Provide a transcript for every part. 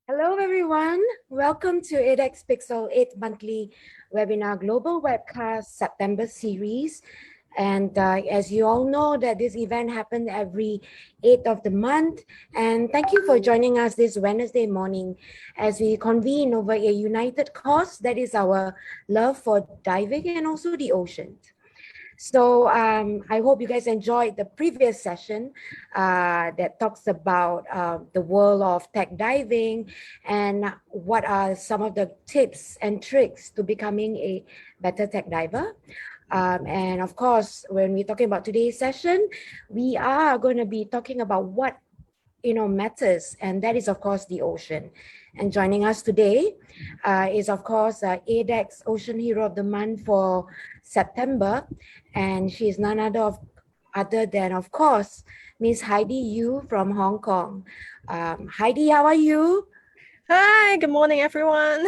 Hello, everyone. Welcome to ADEX Pixel 8 monthly webinar global webcast September series. And as you all know that this event happened every 8th of the month. And thank you for joining us this Wednesday morning as we convene over a united cause, that is our love for diving and also the oceans. So I hope you guys enjoyed the previous session that talks about the world of tech diving and what are some of the tips and tricks to becoming a better tech diver. And of course, when we're talking about today's session, we are going to be talking about what matters, and that is of course the ocean. And joining us today is of course ADEX Ocean Hero of the Month for September, and she is none other than of course Miss Hidy Yu from Hong Kong. Hidy, how are you? Hi, good morning, everyone.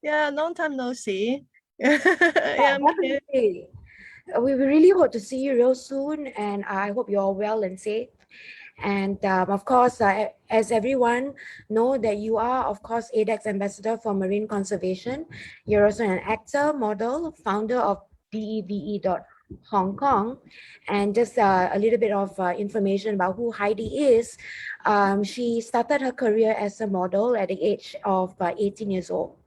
Yeah, long time no see. Yeah, Definitely. We really hope to see you real soon, and I hope you're all well and safe. And of course, as everyone know that you are, of course, ADEX Ambassador for Marine Conservation. You're also an actor, model, founder of Hong Kong. And just a little bit of information about who Hidy is. She started her career as a model at the age of 18 years old.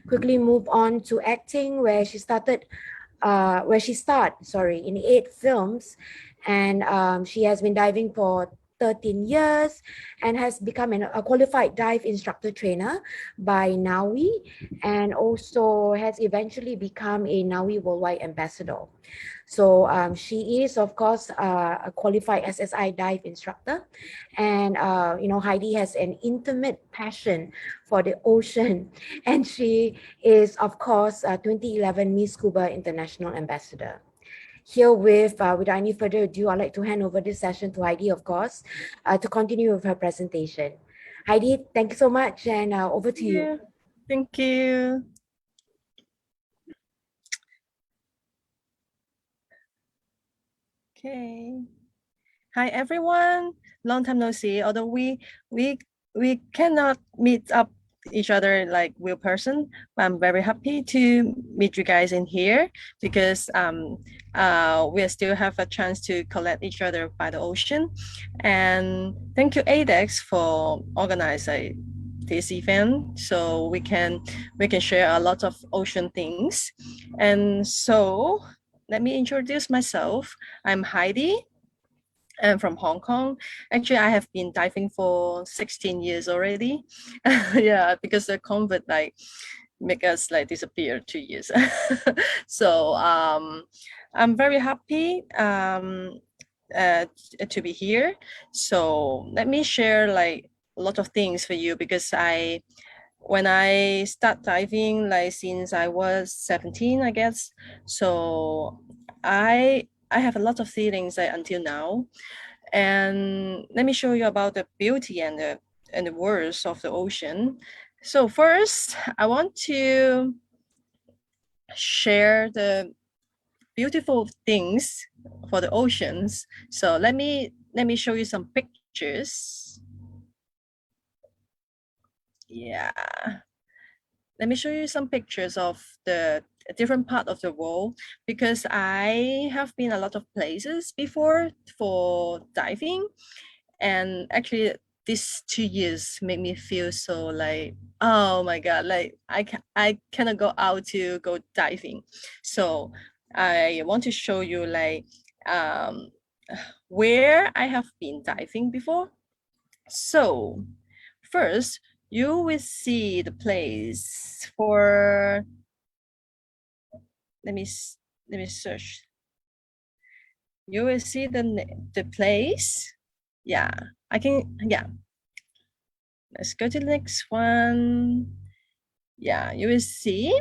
Quickly moved on to acting, where she started in 8 films, and she has been diving for 13 years and has become a qualified dive instructor trainer by NAUI, and also has eventually become a NAUI Worldwide Ambassador. So she is, of course, a qualified SSI dive instructor. And, Hidy has an intimate passion for the ocean. And she is, of course, 2011 Miss Scuba International Ambassador. Here without any further ado, I'd like to hand over this session to Hidy, of course, to continue with her presentation. Hidy, thank you so much, and over to you. Thank you. Okay. Hi, everyone. Long time no see. Although we cannot meet up each other like real person, I'm very happy to meet you guys in here because we still have a chance to collect each other by the ocean. And thank you ADEX for organizing this event so we can share a lot of ocean things. And so let me introduce myself. I'm Hidy. I'm from Hong Kong. Actually, I have been diving for 16 years already. Yeah, because the COVID make us disappear 2 years. So I'm very happy to be here. So let me share a lot of things for you because when I start diving since I was 17, I guess. So I have a lot of feelings until now. And let me show you about the beauty and the worth of the ocean. So first, I want to share the beautiful things for the oceans. So let me show you some pictures. Yeah. Let me show you some pictures of the different part of the world because I have been a lot of places before for diving, and actually these 2 years made me feel so oh my god, I cannot go out to go diving. So I want to show you where I have been diving before. So first you will see the place for, let me search. You will see the place. Yeah, I can, yeah. Let's go to the next one. Yeah, you will see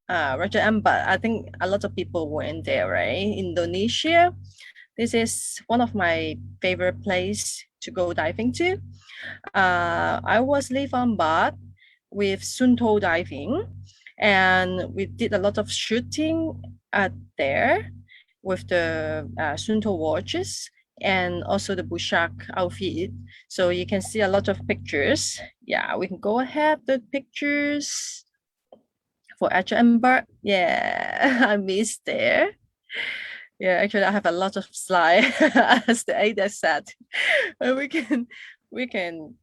Raja Ampat. I think a lot of people were in there, right? Indonesia. This is one of my favorite place to go diving to. I was live on Bad with Sunto diving, and we did a lot of shooting there with the Sunto watches. and also the bushak outfit. So you can see a lot of pictures. Yeah, we can go ahead the pictures for Edge Ember. Yeah, I missed there. Yeah, actually I have a lot of slide as the ADEX said. And we can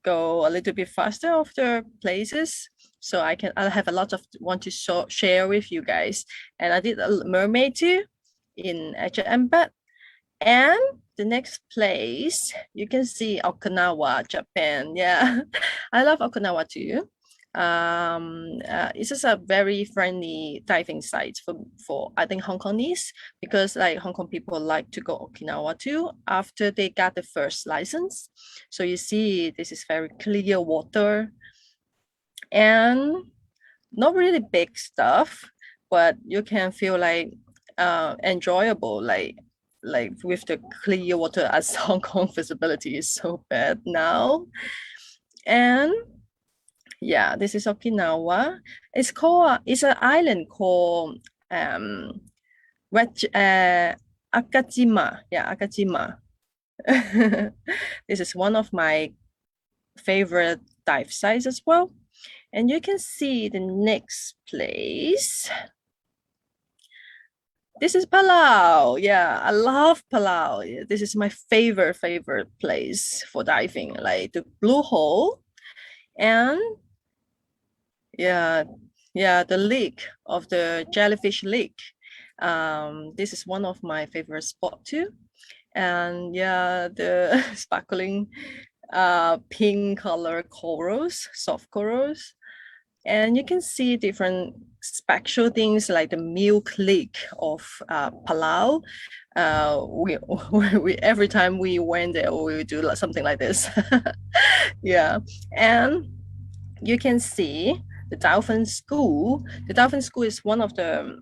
go a little bit faster of the places. So I'll have a lot of want to share with you guys. And I did a mermaid too in Edge Ember. And the next place you can see Okinawa, Japan. Yeah, I love Okinawa too. It's just a very friendly diving site for I think Hong Kongese, because like Hong Kong people like to go Okinawa too after they got the first license. So you see this is very clear water and not really big stuff, but you can feel like enjoyable, like with the clear water, as Hong Kong visibility is so bad now. And yeah, this is Okinawa. It's an island called Akajima. Yeah, Akajima. This is one of my favorite dive sites as well. And you can see the next place. This is Palau. Yeah, I love Palau. Yeah, this is my favorite place for diving, like the blue hole. And yeah, the lake of the jellyfish lake. This is one of my favorite spot too. And yeah, the sparkling pink color corals, soft corals. And you can see different special things like the milk lake of Palau. We every time we went there, we would do something like this. Yeah, and you can see the dolphin school. The dolphin school is one of the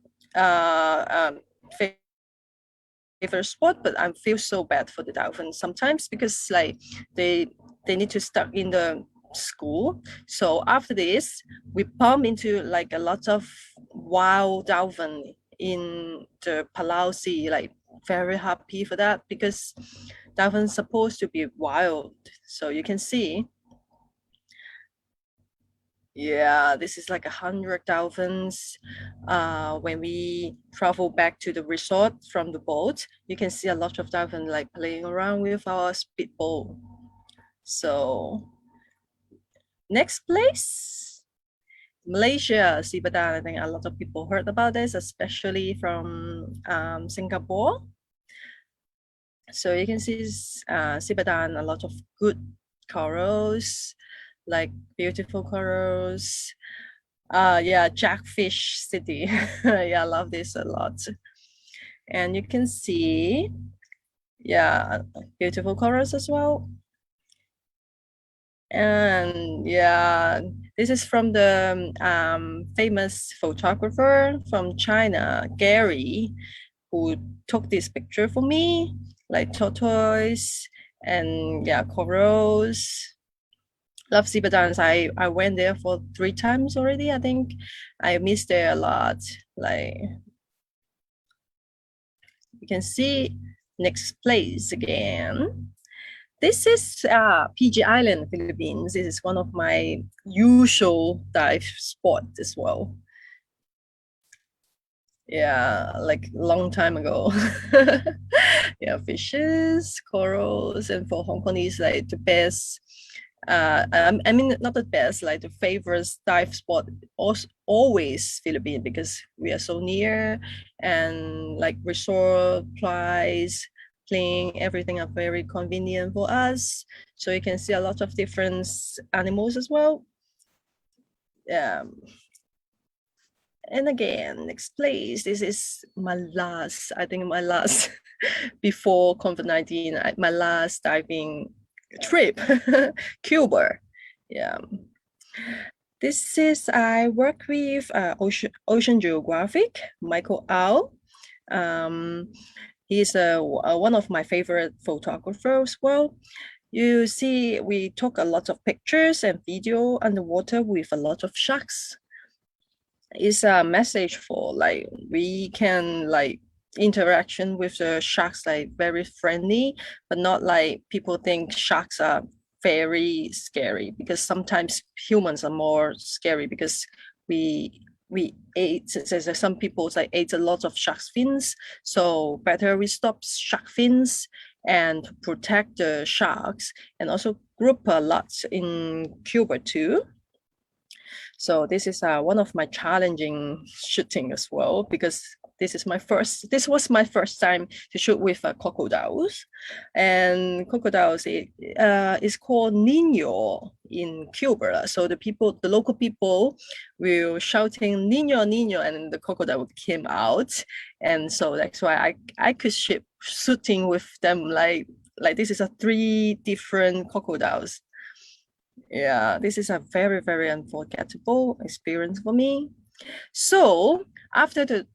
favorite spot, but I feel so bad for the dolphins sometimes because like they need to stuck in the school. So after this, we pump into like a lot of wild dolphin in the Palau Sea. Like very happy for that because dolphins supposed to be wild. So you can see. Yeah, this is like 100 dolphins. When we travel back to the resort from the boat, you can see a lot of dolphins like playing around with our speedboat. So next place, Malaysia, Sibadan. I think a lot of people heard about this, especially from Singapore. So you can see Sibadan, a lot of good corals, like beautiful corals. Yeah, Jackfish City. Yeah, I love this a lot. And you can see, yeah, beautiful corals as well. And yeah, this is from the famous photographer from China, Gary, who took this picture for me, like tortoise and yeah, corals. Love Sibadans. I went there for 3 times already. I think I missed there a lot. Like you can see next place again. This is PG Island, Philippines. This is one of my usual dive spot as well. Yeah, like long time ago. Yeah, fishes, corals, and for Hong Kongese, like the best. I mean, not the best, like the favorite dive spot, also always Philippines because we are so near, and like resort, price, plane, everything are very convenient for us. So you can see a lot of different animals as well. And again, next place. This is my last, I think my last before COVID-19, my last diving trip, Cuba. Yeah. This is, I work with Ocean Geographic, Michael Au. He's one of my favorite photographers as well. You see, we took a lot of pictures and video underwater with a lot of sharks. It's a message for like we can like interaction with the sharks, like very friendly, but not like people think sharks are very scary, because sometimes humans are more scary because we ate, some people like ate a lot of shark fins, so better we stop shark fins and protect the sharks, and also group a lot in Cuba too. So this is one of my challenging shooting as well, because this was my first time to shoot with crocodiles. And crocodiles is called Nino in Cuba. So the local people will shouting Nino, Nino, and the crocodile came out. And so that's why I could shoot shooting with them, like this is a 3 different crocodiles. Yeah, this is a very, very unforgettable experience for me. So after the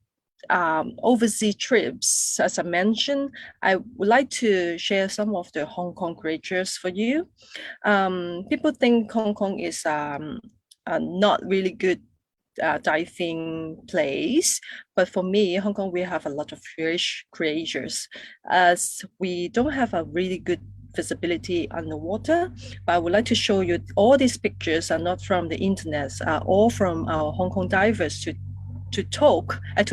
overseas trips, as I mentioned, I would like to share some of the Hong Kong creatures for you. People think Hong Kong is a not really good diving place, but for me, Hong Kong, we have a lot of fish creatures, as we don't have a really good visibility underwater. But I would like to show you all these pictures are not from the internet, are all from our Hong Kong divers to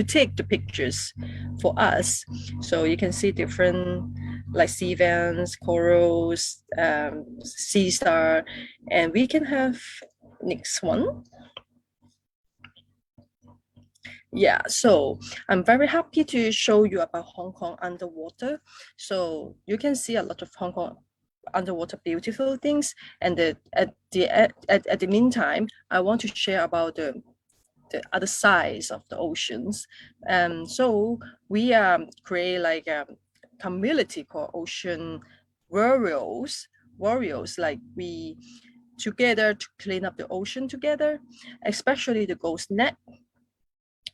take the pictures for us. So you can see different like sea vents, corals, sea star, and we can have next one. Yeah, so I'm very happy to show you about Hong Kong underwater. So you can see a lot of Hong Kong underwater beautiful things. And at the meantime, I want to share about the other sides of the oceans. So we create like a community called Ocean Warriors. Warriors, like we together to clean up the ocean together, especially the ghost net.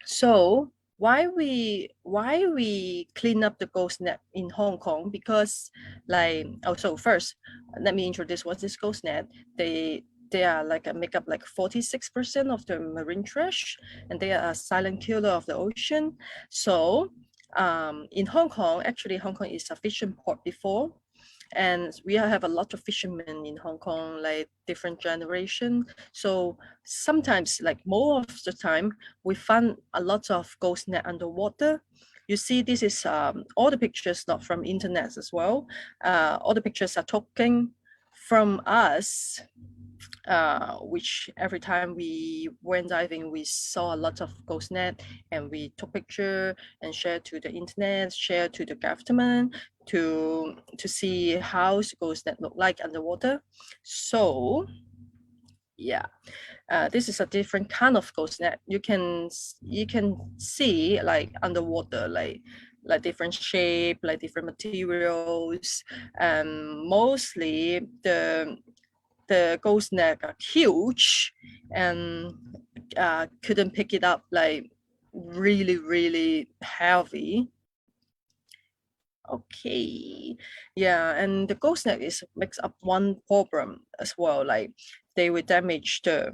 So why we clean up the ghost net in Hong Kong? Because like so first, let me introduce what is ghost net. They are like make up like 46% of the marine trash, and they are a silent killer of the ocean. So in Hong Kong, actually Hong Kong is a fishing port before, and we have a lot of fishermen in Hong Kong, like different generation. So sometimes, like most of the time, we find a lot of ghost net underwater. You see, this is all the pictures not from internet as well. All the pictures are taken from us, which every time we went diving, we saw a lot of ghost net, and we took picture and share to the internet, share to the government to see how ghost net look like underwater. So yeah, this is a different kind of ghost net. You can see like underwater, like different shape, like different materials, and mostly the ghost net are huge, and couldn't pick it up, like really heavy. Okay, yeah, and the ghost net is makes up one problem as well, like they will damage the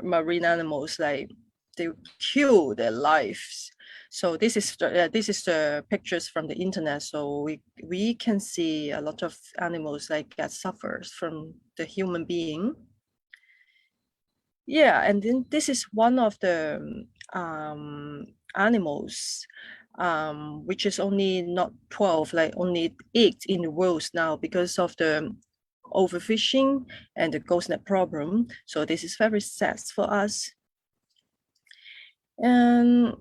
marine animals, like they kill their lives. So this is the pictures from the internet. So we can see a lot of animals like that suffers from the human being. Yeah, and then this is one of the animals, which is only not 12, like only 8 in the world now because of the overfishing and the ghost net problem. So this is very sad for us. And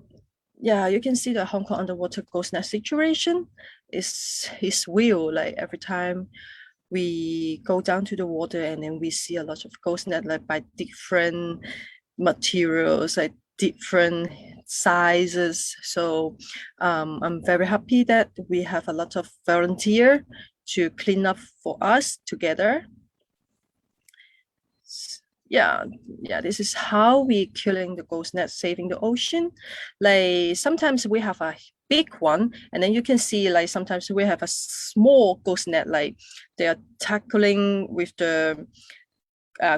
yeah, you can see the Hong Kong underwater ghost net situation is real. Like every time we go down to the water, and then we see a lot of ghost net, like by different materials, like different sizes. So I'm very happy that we have a lot of volunteer to clean up for us together. Yeah, this is how we killing the ghost net, saving the ocean. Like sometimes we have a big one, and then you can see like sometimes we have a small ghost net, like they are tackling with the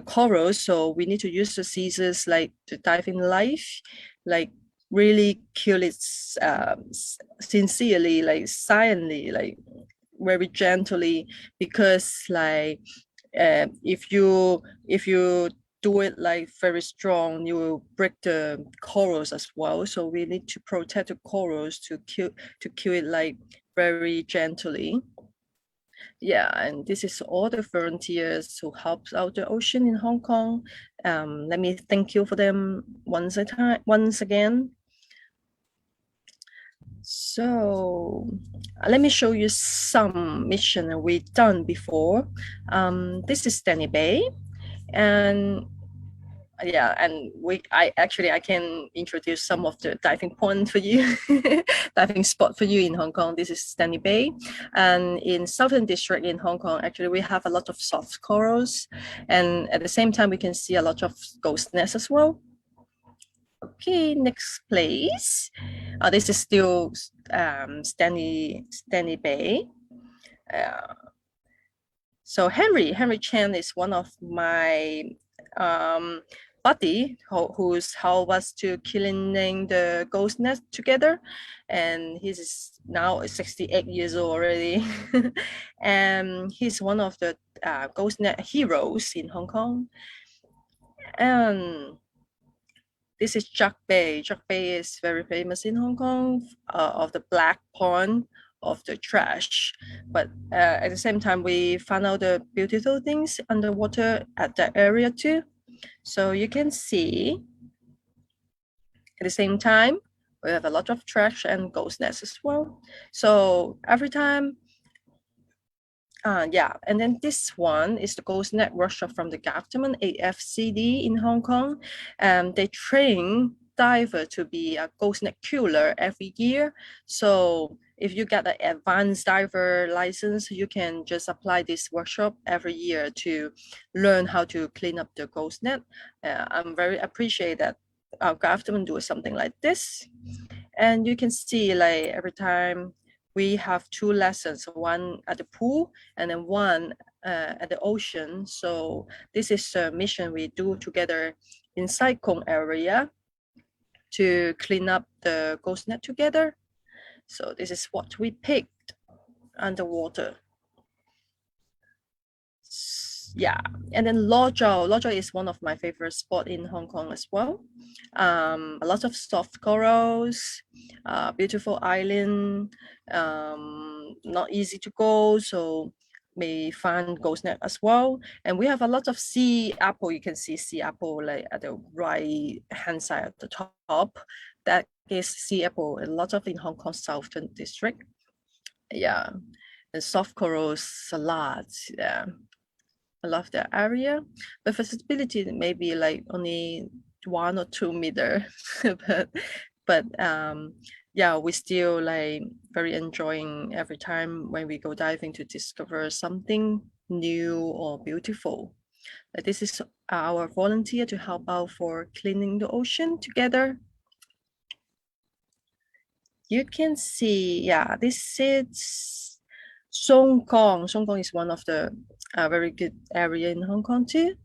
corals. So we need to use the scissors like to dive in life, like really kill it sincerely, like silently, like very gently, because like if you do it like very strong, you will break the corals as well. So we need to protect the corals to kill it like very gently. Yeah, and this is all the volunteers who helps out the ocean in Hong Kong. Let me thank you for them once again. So let me show you some mission we've done before. This is Stanley Bay, and yeah, and I can introduce some of the diving point for you, diving spot for you in Hong Kong. This is Stanley Bay, and in Southern District in Hong Kong, actually we have a lot of soft corals, and at the same time we can see a lot of ghost nests as well. Okay, next place. This is still Stanley Bay. So Henry Chan is one of my buddy who's helped us to cleaning the ghost nest together, and he's now 68 years old already. And he's one of the ghost net heroes in Hong Kong. And this is Jack Bay. Jack Bay is very famous in Hong Kong of the black pond of the trash. But at the same time, we found out the beautiful things underwater at that area too. So you can see at the same time, we have a lot of trash and ghost nests as well. So every time, yeah, and then this one is the ghost net workshop from the government, AFCD in Hong Kong. They train diver to be a ghost net killer every year. So if you get an advanced diver license, you can just apply this workshop every year to learn how to clean up the ghost net. I'm very appreciate that our government do something like this. And you can see like every time we have two lessons, one at the pool and then one at the ocean. So this is a mission we do together in Sai Kung area to clean up the ghost net together. So this is what we picked underwater. Yeah, and then Lozhou is one of my favorite spot in Hong Kong as well. A lot of soft corals, beautiful island, not easy to go, so may find ghost net as well. And we have a lot of sea apple. You can see sea apple like at the right hand side at the top. That is sea apple, a lot of in Hong Kong Southern District. Yeah, and soft corals a lot. Yeah, I love that area, but visibility maybe like only 1 or 2 meter, but yeah, we still like very enjoying every time when we go diving to discover something new or beautiful. Like this is our volunteer to help out for cleaning the ocean together. You can see, yeah, this is Song Kong. Song Kong is one of the very good area in Hong Kong too.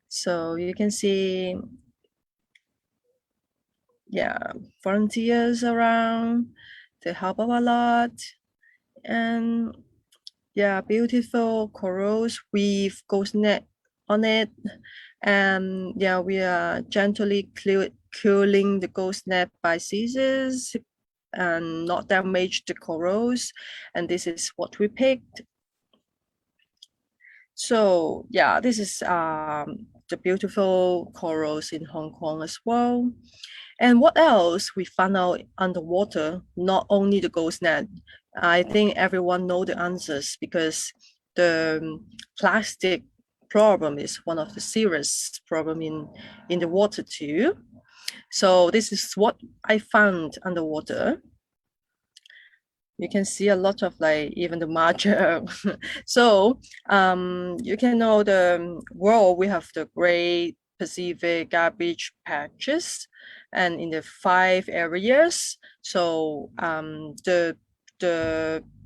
So you can see, yeah, volunteers around, they help out a lot. And yeah, beautiful corals with ghost net on it. And yeah, we are gently cooling the ghost net by scissors and not damage the corals. And this is what we picked. So yeah, this is the beautiful corals in Hong Kong as well. And what else we found out underwater? Not only the ghost net. I think everyone know the answers because the plastic problem is one of the serious problem in the water too. So this is what I found underwater. You can see a lot of like even the marker. So you can know the world, we have the Great Pacific garbage patches and in the 5 areas. So the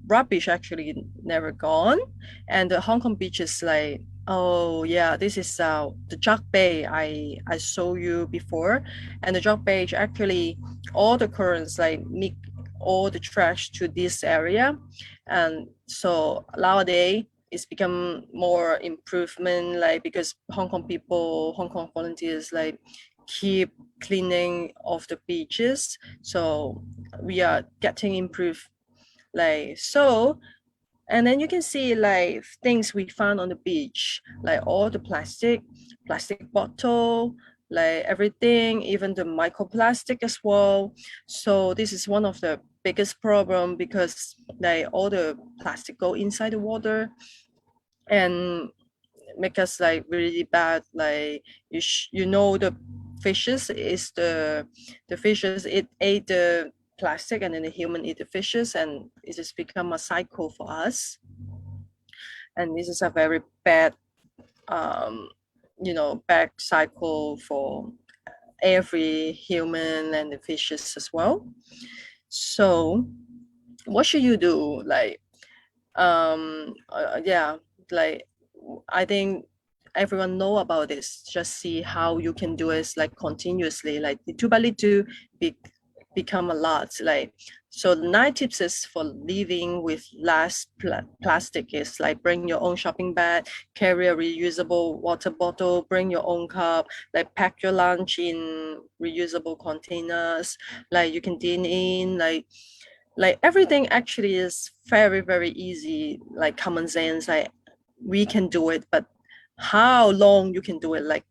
rubbish actually never gone, and the Hong Kong beach is like Oh yeah, this is the jug bay I showed you before, and the jug bay actually all the currents like make all the trash to this area, and so nowadays it's become more improvement like because Hong Kong volunteers like keep cleaning of the beaches, so we are getting improved like so. And then you can see like things we found on the beach, like all the plastic bottle, like everything, even the microplastic as well. So this is one of the biggest problem because like all the plastic go inside the water and make us like really bad. Like you know the fishes is the fishes it ate the plastic and then the human eat the fishes and it just become a cycle for us, and this is a very bad um, bad cycle for every human and the fishes as well. So what should you do like yeah, like I think everyone know about this, just see how you can do it like continuously, like little by little be, become a lot like. So the 9 tips is for living with less plastic is like bring your own shopping bag, carry a reusable water bottle, bring your own cup, like pack your lunch in reusable containers, like you can dine in, like everything actually is very very easy, like common sense, like we can do it, but how long you can do it, like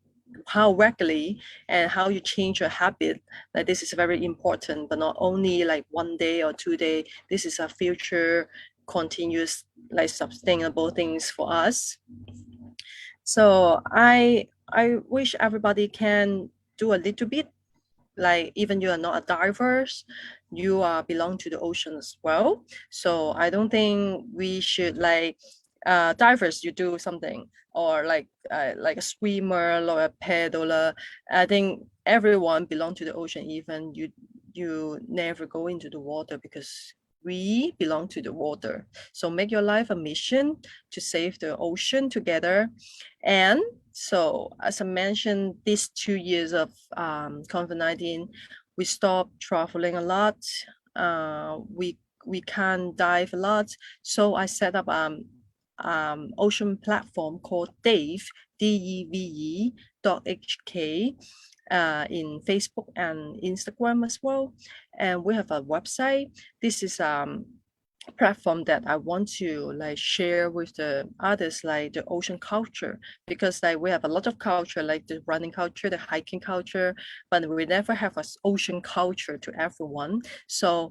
how regularly and how you change your habit, like this is very important, but not only like 1 day or 2 day, this is a future continuous like sustainable things for us. So I wish everybody can do a little bit, like even you are not a divers, you are belong to the ocean as well. So I don't think we should like divers you do something, or like a swimmer or a paddler. I think everyone belong to the ocean, even you never go into the water, because we belong to the water. So make your life a mission to save the ocean together. And so, as I mentioned, these 2 years of COVID-19, we stopped traveling a lot. We can't dive a lot, so I set up ocean platform called Dave DEVE.HK in Facebook and Instagram as well, and we have a website. This is platform that I want to like share with the others, like the ocean culture, because like we have a lot of culture, like the running culture, the hiking culture, but we never have an ocean culture to everyone. So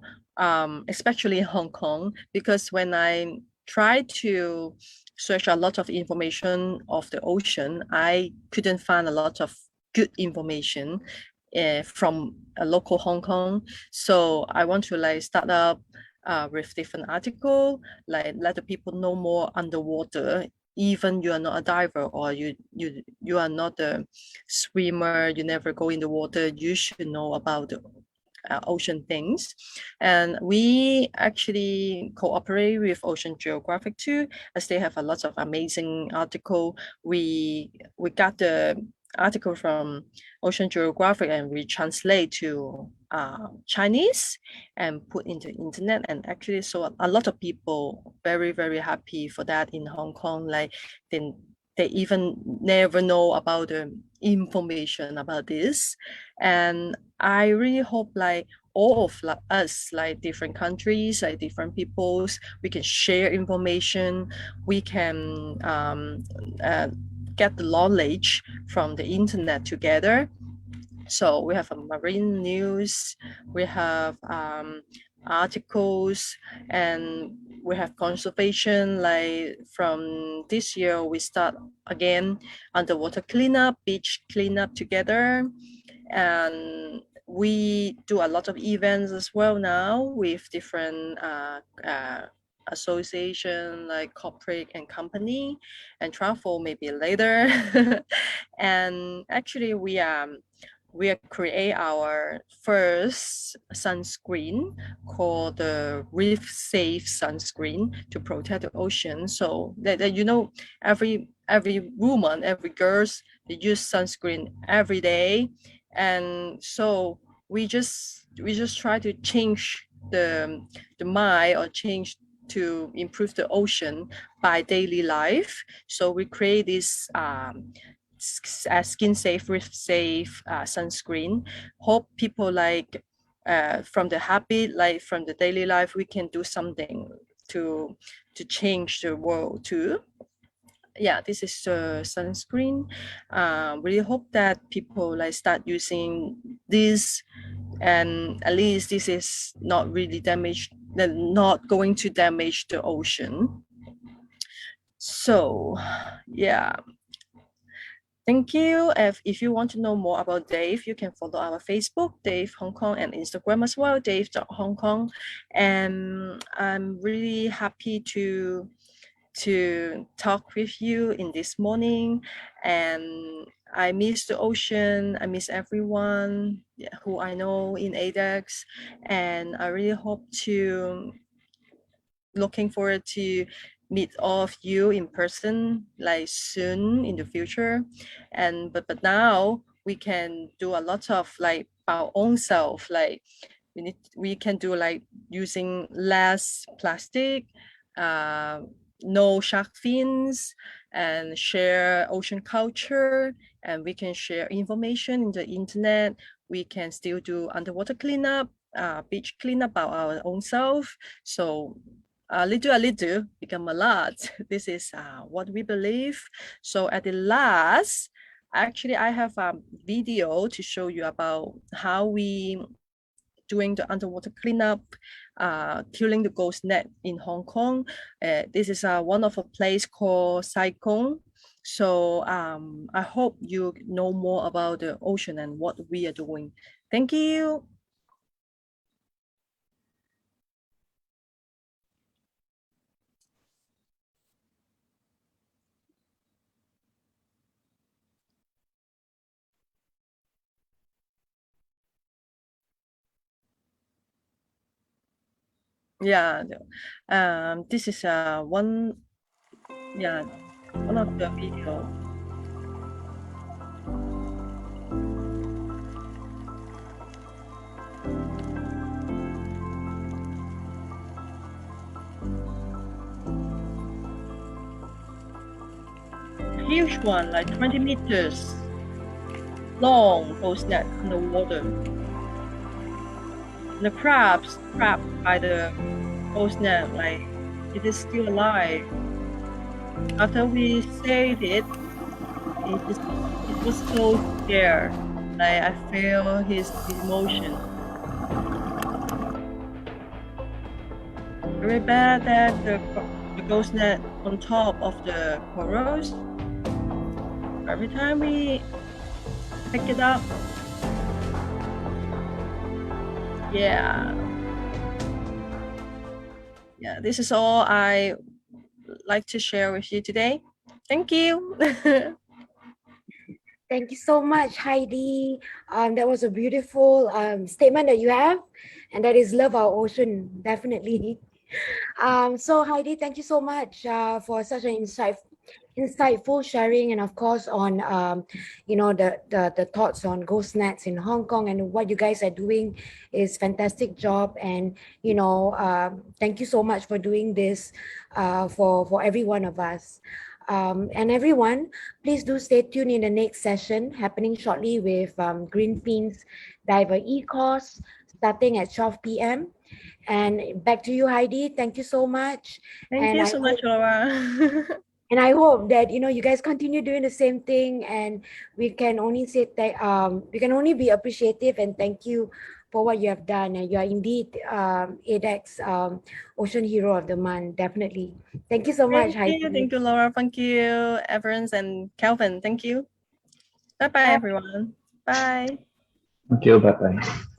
especially in Hong Kong, because when I try to search a lot of information of the ocean, I couldn't find a lot of good information from a local Hong Kong. So I want to like start up with different article, like let the people know more underwater. Even you are not a diver, or you are not a swimmer, you never go in the water, you should know about the ocean things. And we actually cooperate with Ocean Geographic too, as they have a lot of amazing article. We got the article from Ocean Geographic and we translate to Chinese and put into internet, and actually so a lot of people very very happy for that in Hong Kong, like then they even never know about the information about this. And I really hope like all of us, like different countries, like different peoples, we can share information, we can uh, get the knowledge from the internet together. So we have a marine news, we have articles, and we have conservation. Like from this year, we start again underwater cleanup, beach cleanup together, and we do a lot of events as well now with different association like corporate and company, and travel maybe later. And actually we create our first sunscreen called the Reef Safe sunscreen to protect the ocean. So that you know, every woman, every girls, they use sunscreen every day, and so we just try to change the mind, or change to improve the ocean by daily life. So we create this skin safe, reef safe sunscreen. Hope people like from the habit, like from the daily life, we can do something to change the world too. Yeah, this is the sunscreen. Really hope that people like start using this, and at least this is not really damaged, not going to damage the ocean. So yeah, thank you. If you want to know more about Dave, you can follow our Facebook, Dave Hong Kong, and Instagram as well, Dave.HongKong. And I'm really happy to talk with you in this morning. And I miss the ocean. I miss everyone who I know in ADEX. And I really hope to looking forward to meet all of you in person like soon in the future. And but now we can do a lot of like our own self, like we can do like using less plastic, no shark fins, and share ocean culture, and we can share information in the internet. We can still do underwater cleanup, beach cleanup by our own self. So a little become a lot. This is what we believe. So at the last, actually I have a video to show you about how we doing the underwater cleanup, killing the ghost net in Hong Kong. This is one of a place called Saigon. So I hope you know more about the ocean and what we are doing. Thank you. Yeah, this is one of the video. Huge one, like 20 meters long, ghost net in the water. And the crabs trapped by the ghost net, like it is still alive. After we saved it, it was so scared. Like I feel his emotion. Very bad that the ghost net on top of the corals. Every time we pick it up, yeah, this is all I like to share with you today. Thank you. Thank you so much, Hidy. That was a beautiful statement that you have, and that is love our ocean, definitely. So Hidy, thank you so much for such an insightful sharing, and of course on the thoughts on ghost nets in Hong Kong, and what you guys are doing is fantastic job. And thank you so much for doing this for every one of us. And everyone, please do stay tuned in the next session happening shortly with Greenfin's Diver E-Course starting at 12 p.m. And back to you, Hidy. Thank you so much. Thank you so much, Laura. And I hope that you guys continue doing the same thing, and we can only say that we can only be appreciative and thank you for what you have done. And you are indeed ADEX Ocean Hero of the Month, definitely. Thank you so much, Hidy. Thank you, Laura. Thank you, Evans and Calvin. Thank you. Bye-bye, everyone. Bye. Thank you. Bye-bye.